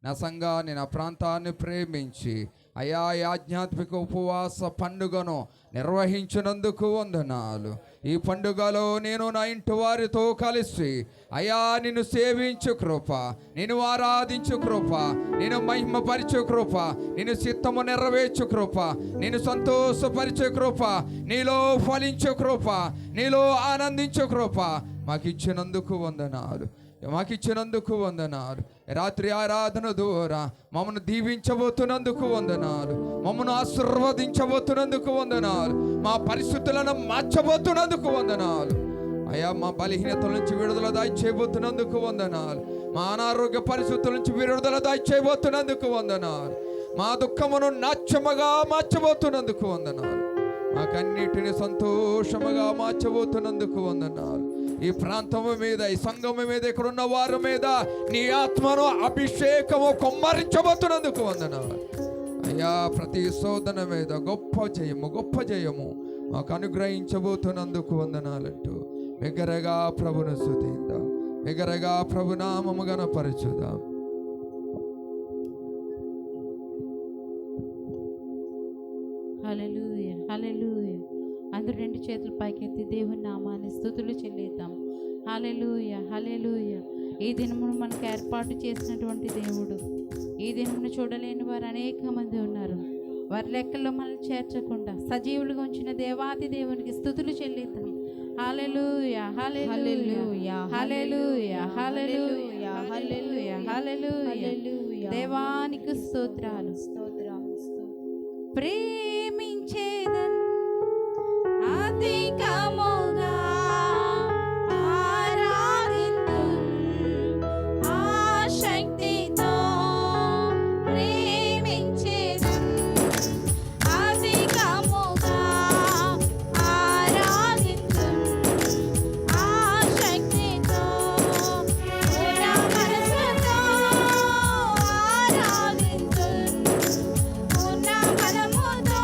నా సంఘాన్ని, నా ప్రాంతాన్ని ప్రేమించి అయా ఈ ఆధ్యాత్మిక ఉపవాస పండుగను నిర్వహించినందుకు వందనాలు. ఈ పండుగలో నేను నా ఇంటి వారితో కలిసి అయా నిన్ను సేవించు కృప, నిన్ను ఆరాధించు కృప, నిన్ను మహిమపరచు కృప, నిన్ను చిత్తము నెరవేర్చు కృప, నిన్ను సంతోషపరిచే కృప, నీలో ఫలించు కృప, నీలో ఆనందించు కృప మాకిచ్చినందుకు వందనాలు. మాకిచ్చినందుకు వందనాలు. రాత్రి ఆరాధన ద్వారా మమ్మల్ని దీవించబోతున్నందుకు వందనాలు. మమ్మల్ని ఆశీర్వదించబోతున్నందుకు వందనాలు. మా పరిస్థితులను మార్చబోతున్నందుకు వందనాలు. అయా మా బలహీనతల నుంచి విడుదల దాయిచేయబోతున్నందుకు వందనాలు. మా అనారోగ్య పరిస్థితుల నుంచి విడుదల దాయిచేయబోతున్నందుకు వందనాలు. మా దుఃఖమును నాట్యముగా మార్చబోతున్నందుకు వందనాలు. మాకన్నిటిని సంతోషముగా మార్చబోతున్నందుకు వందనాలు. ఈ ప్రాంతము మీద, ఈ సంఘము మీద, ఇక్కడ ఉన్న వారి మీద నీ ఆత్మను అభిషేకము కొమ్మరించబోతున్నందుకు వందనాలు. అయ్యా ప్రతి శోధన మీద గొప్ప జయము మాకు అనుగ్రహించబోతున్నందుకు వందనాలంటూ బిగ్గరగా ప్రభును స్తుతిద్దాం, బిగ్గరగా ప్రభునామము గణపరచుదాం. హల్లెలూయా, హల్లెలూయా. అందరూ రెండు చేతులు పైకెత్తి దేవుని నామాన్ని స్తుతులు చెల్లిద్దాం. హల్లెలూయా, హల్లెలూయా. ఈ దినమును మనకు ఏర్పాటు చేసినటువంటి దేవుడు, ఈ దినమును చూడలేని వారు అనేక మంది ఉన్నారు. వారి లెక్కల్లో మనల్ని చేర్చకుండా సజీవులుగా ఉంచిన దేవాది దేవునికి స్తుతులు చెల్లిద్దాం. హల్లెలూయా, హల్లెలూయా, హల్లెలూయా, హల్లెలూయా, హల్లెలూయా, హల్లెలూయా. దేవానికి స్తోత్రాలు, స్తోత్రాలు. ప్రేమించేదన్ అధికముగా ఆరాధింతున్ ఆసక్తితో ప్రేమించేదన్ అధికముగా ఆరాధింతున్ ఆసక్తితో పూర్ణ మనసుతో ఆరాధింతున్ పూర్ణ బలముతో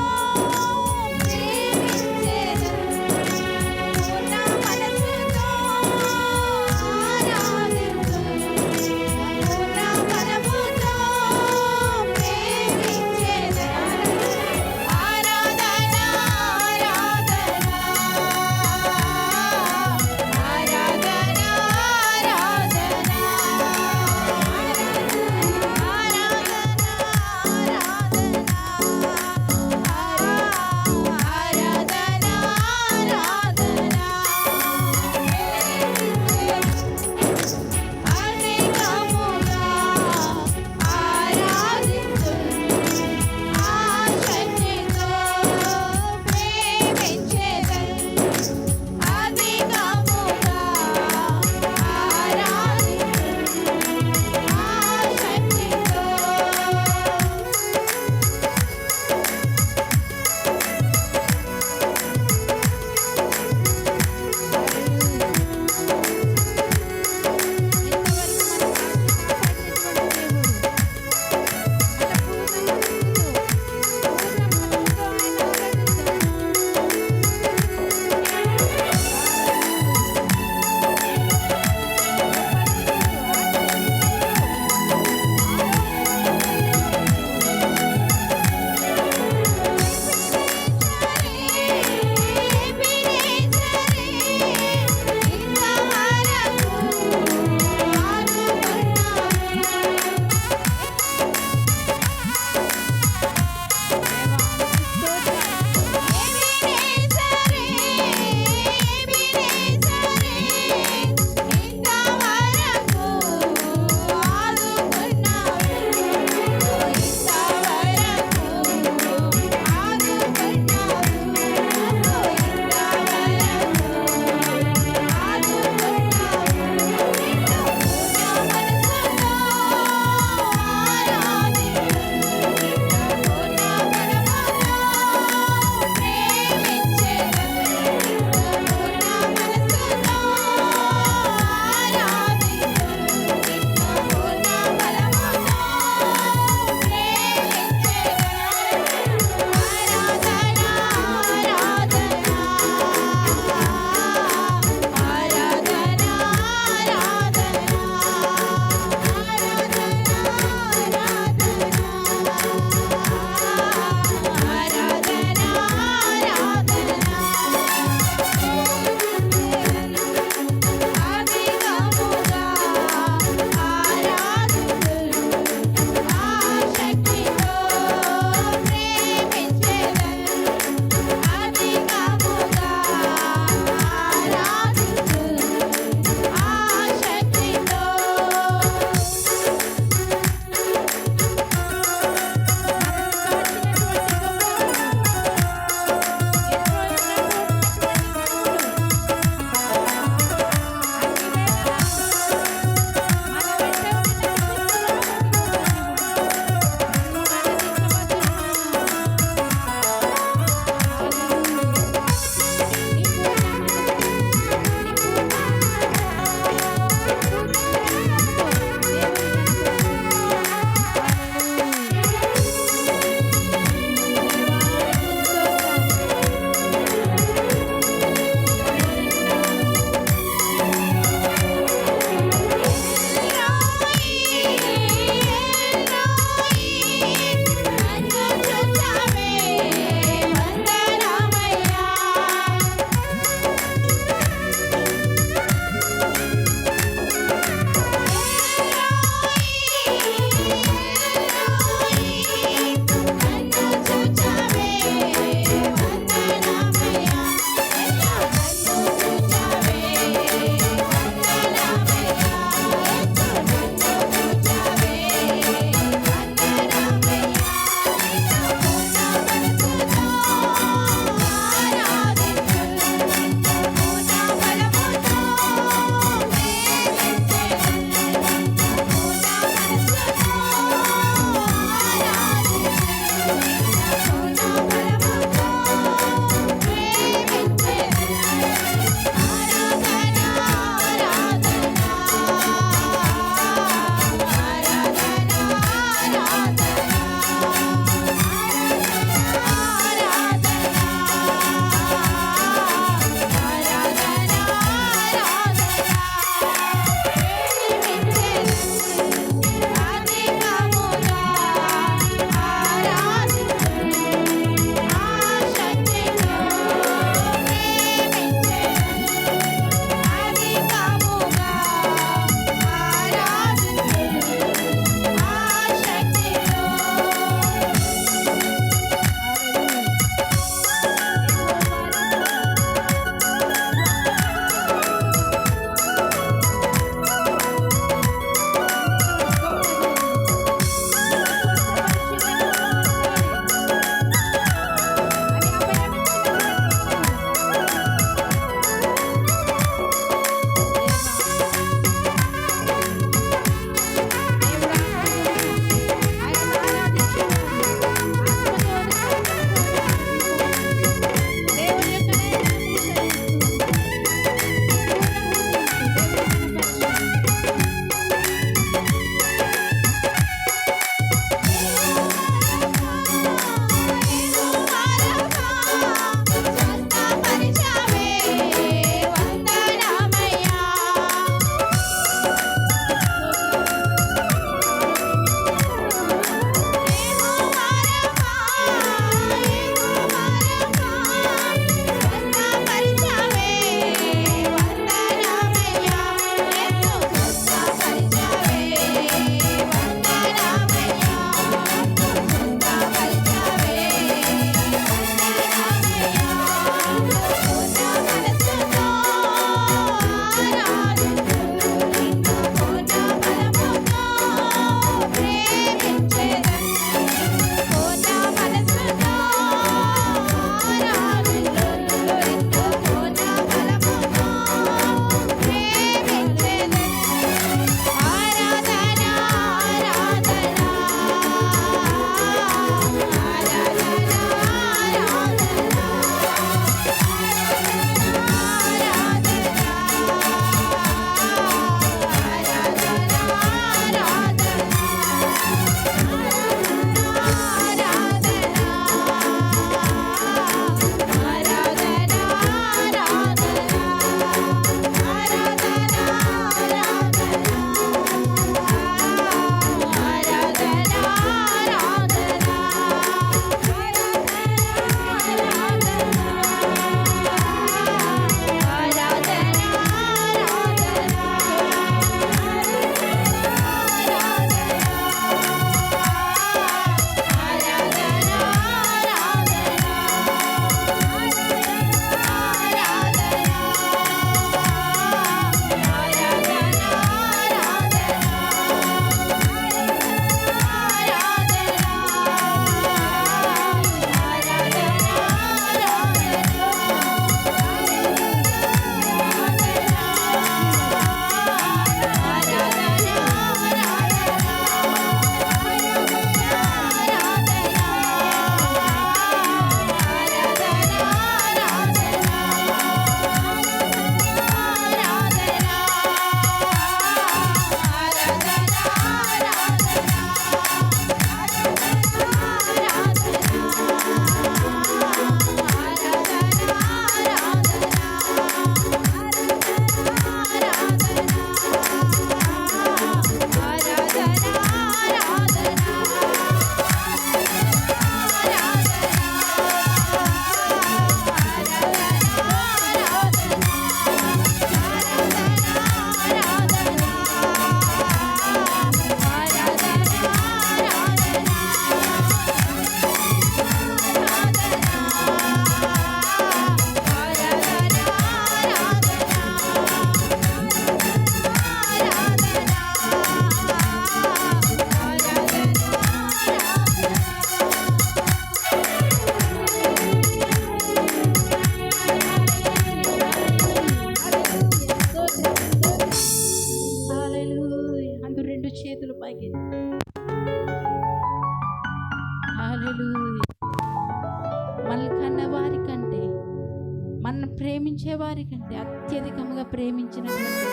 మన ప్రేమించే వారి కంటే అత్యధికంగా ప్రేమించినటువంటి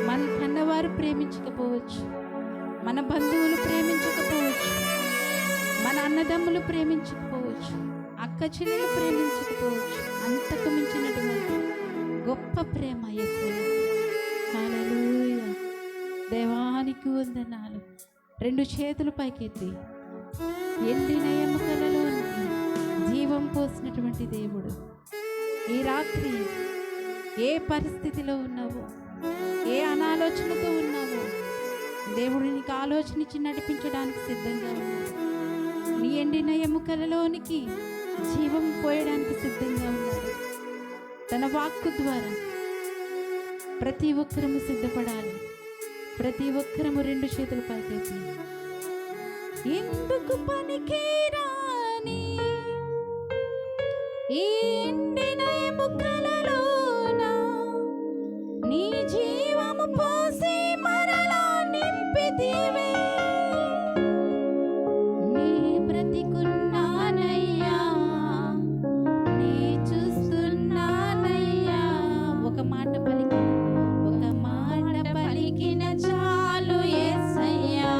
మన కన్నవారు ప్రేమించకపోవచ్చు, మన బంధువులు ప్రేమించకపోవచ్చు, మన అన్నదమ్ములు ప్రేమించకపోవచ్చు, అక్క చెల్లెలు ప్రేమించకపోవచ్చు, అంతకు మించినటువంటి గొప్ప ప్రేమ యేసయ్య. హల్లెలూయా. దేవానికి వందనాలు. 2 చేతులు పైకెత్తి ఎండిన ఎముకలలో జీవం పోసినటువంటి దేవుడు, ఈ రాత్రి ఏ పరిస్థితిలో ఉన్నావో, ఏ అనాలోచనతో ఉన్నావో, దేవుడు నీకు ఆలోచన ఇచ్చి నడిపించడానికి సిద్ధంగా ఉన్నాడు. నీ ఎండిన ఎముకలలోనికి జీవం పోయడానికి సిద్ధంగా ఉన్నాడు. తన వాక్కు ద్వారా ప్రతి ఒక్కరము సిద్ధపడాలి. ప్రతి ఒక్కరము 2 చేతులు పైకెత్తి ఎందుకు పనికిరాని ఈ ఎండిన ఎముకలలోన నీ జీవము పోసి మరలా నింపితివే. నీ బ్రతికున్నానయ్యా, నీ చూస్తున్నానయ్యా. ఒక మాట పలికిన చాలు యేసయ్యా.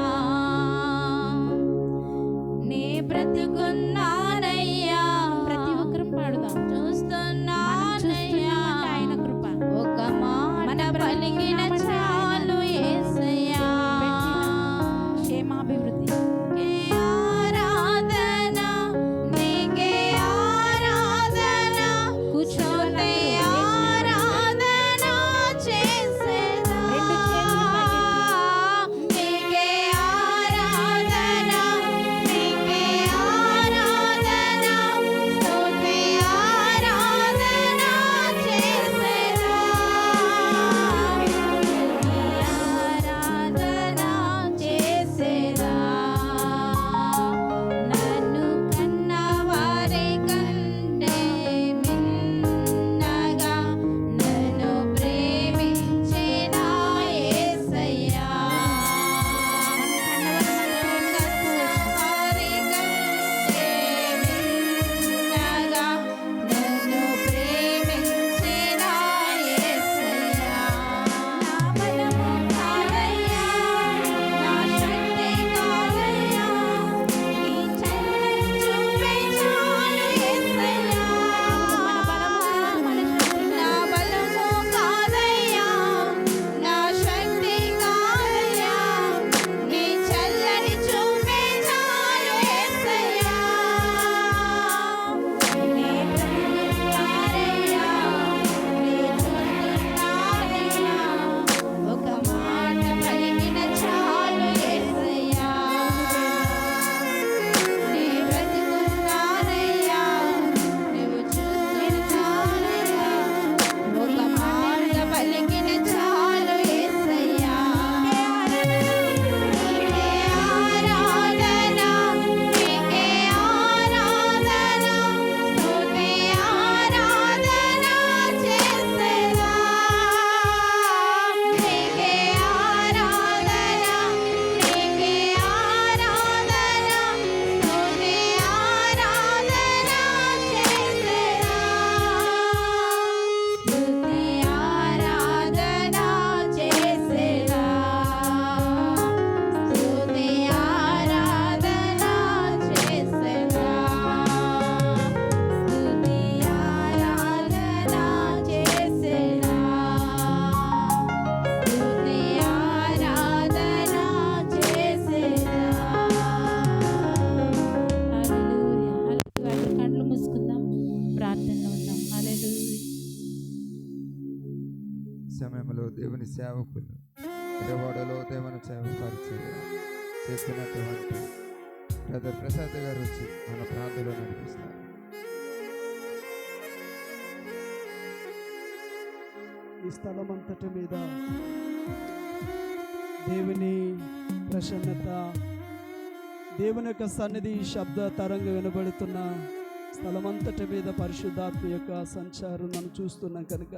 నీ బ్రతికున్నానయ్యా. ప్రతి ఒక్కరం పాడుదాం. చూస్తున్నానయ్యా ఆయన కృప. ఒక మాట పలికిన చాలు యేసయ్యా. క్షేమాభివృద్ధి ఆరాధన నీకే ఆరాధన. కూర్చోనే ఆరాధన చేసేదా. నీకే ఆరాధన, నీకే ఆరాధన, స్తుతి ఆరాధన చేసేదా. ఆరాధన చేసేదా. నన్ను కన్నవారి కంటే మిన్నగా నన్ను ప్రేమించిన యేసయ్యా. కన్నవారి కంటే మిన్నగా నన్ను ప్రేమించిన యేసయ్యా. నా బలము కాదయ్యా, నా శక్తి కాదయ్యా, నీ చల్లని చూపే చాలు యేసయ్యా. నా బలము కాదయ్యా, నా శక్తి కాదయ్యా, నీ చల్లని చూపే చాలు యేసయ్యా. నీ బ్రతికున్నానయ్యా, నీ చూస్తున్నానయ్యా. ఒక మాట పలికిన చాలు యేసయ్యా. నీ బ్రతికున్నానయ్యా, నీవు చూస్తున్నానయ్యా. ఒక మాట పలికిన చాలు యేసయ్యా. నీకే ఆరాధన, నీకే ఆరాధన, స్తుతి ఆరాధన చేసేదా. నీకే ఆరాధన, నీకే ఆరాధన, స్తుతి ఆరాధన చేసేదా. స్తుతి ఆరాధన చేసేదా. స్తుతి ఆరాధన చేసేదా. స్తుతి ఆరాధన చేసేదా. స్తుతి ఆరాధన చేసేదా. హల్లెలూయా. హల్లెలూయా. కళ్ళు మూసుకుందాం, ప్రార్థనలో ఉందాం. హల్లెలూయా. సమయంలో దేవుని సేవకులు ఇరవాడలో దేవుని సేవ పరిచయం చేస్తున్నటువంటి బ్రదర్ ప్రసాద్ గారు వచ్చి మన ప్రాంతంలో నడిపిస్తారు. ఈ స్థలం అంతటి మీద దేవుని ప్రసన్నత, దేవుని యొక్క సన్నిధి శబ్ద తరంగ వినబడుతున్న స్థలమంతటి మీద పరిశుద్ధాత్మ యొక్క సంచారం మనం చూస్తున్నాం కనుక